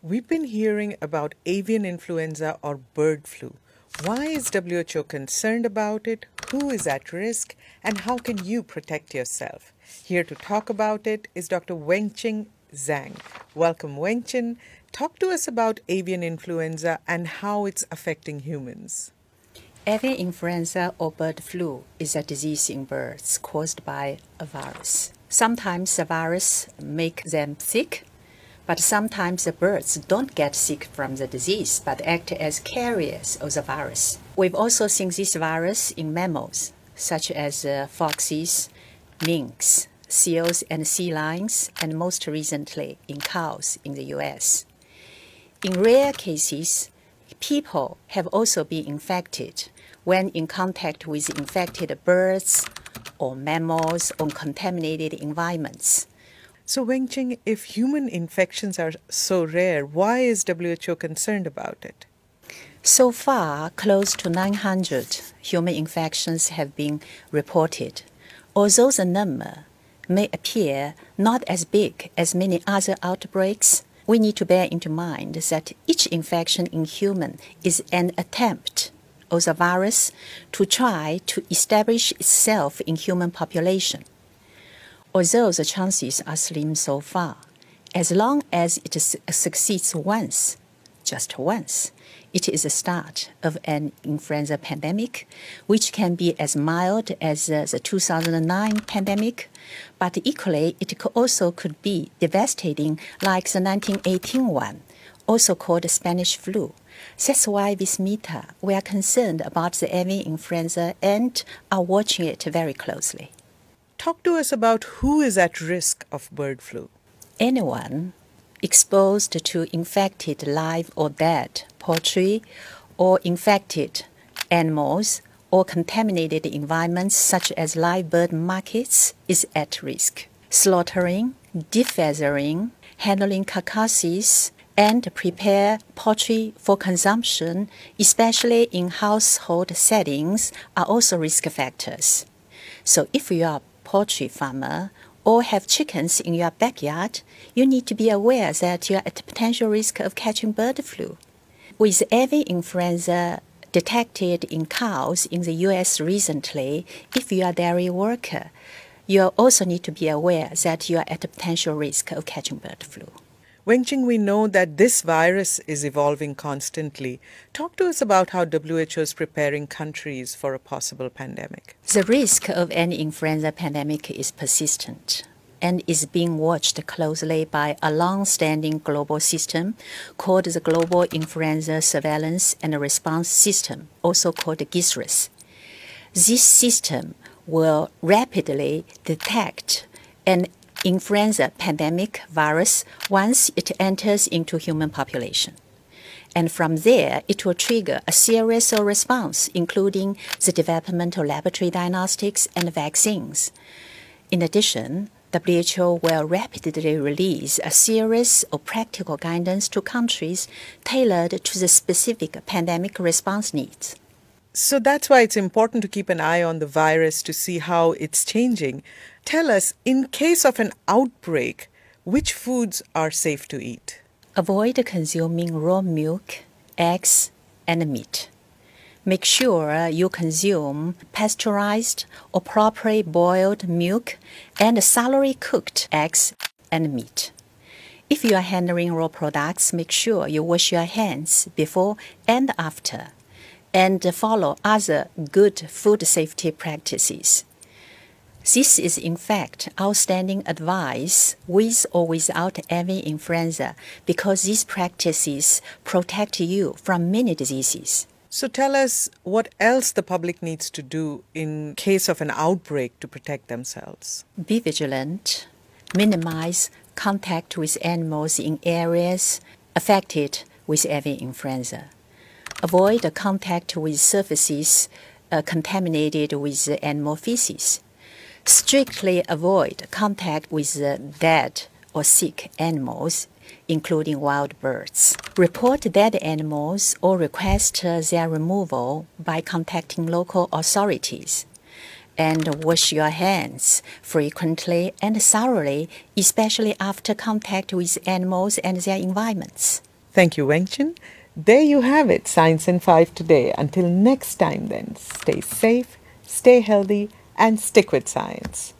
We've been hearing about avian influenza or bird flu. Why is WHO concerned about it? Who is at risk? And how can you protect yourself? Here to talk about it is Dr. Wenqing Zhang. Welcome, Wenqing. Talk to us about avian influenza and how it's affecting humans. Avian influenza or bird flu is a disease in birds caused by a virus. Sometimes the virus makes them sick, but sometimes the birds don't get sick from the disease but act as carriers of the virus. We've also seen this virus in mammals, such as foxes, minks, seals and sea lions, and most recently in cows in the US. In rare cases, people have also been infected when in contact with infected birds or mammals or contaminated environments. So, Wenqing, if human infections are so rare, why is WHO concerned about it? So far, close to 900 human infections have been reported. Although the number may appear not as big as many other outbreaks, we need to bear into mind that each infection in human is an attempt of the virus to try to establish itself in human population. Although the chances are slim so far, as long as it succeeds once, just once, it is the start of an influenza pandemic, which can be as mild as the 2009 pandemic, but equally it also could be devastating like the 1918 one, also called the Spanish flu. That's why with META, we are concerned about the avian influenza and are watching it very closely. Talk to us about who is at risk of bird flu. Anyone exposed to infected live or dead poultry or infected animals or contaminated environments such as live bird markets is at risk. Slaughtering, defeathering, handling carcasses, and prepare poultry for consumption, especially in household settings, are also risk factors. So if you are a poultry farmer or have chickens in your backyard, you need to be aware that you are at potential risk of catching bird flu. With avian influenza detected in cows in the US recently, if you are a dairy worker, you also need to be aware that you are at a potential risk of catching bird flu. Wenqing, we know that this virus is evolving constantly. Talk to us about how WHO is preparing countries for a possible pandemic. The risk of an influenza pandemic is persistent and is being watched closely by a long-standing global system called the Global Influenza Surveillance and Response System, also called GISRIS. This system will rapidly detect an influenza pandemic virus once it enters into human population. And from there, it will trigger a series of response, including the development of laboratory diagnostics and vaccines. In addition, WHO will rapidly release a series of practical guidance to countries tailored to the specific pandemic response needs. So that's why it's important to keep an eye on the virus to see how it's changing. Tell us, in case of an outbreak, which foods are safe to eat? Avoid consuming raw milk, eggs, and meat. Make sure you consume pasteurized or properly boiled milk and thoroughly cooked eggs and meat. If you are handling raw products, make sure you wash your hands before and after, and follow other good food safety practices. This is in fact outstanding advice with or without avian influenza because these practices protect you from many diseases. So tell us what else the public needs to do in case of an outbreak to protect themselves. Be vigilant, minimize contact with animals in areas affected with avian influenza. Avoid contact with surfaces contaminated with animal feces. Strictly avoid contact with dead or sick animals, including wild birds. Report dead animals or request their removal by contacting local authorities. And wash your hands frequently and thoroughly, especially after contact with animals and their environments. Thank you, Wengchen. There you have it, Science in 5 today. Until next time then, stay safe, stay healthy, and stick with science.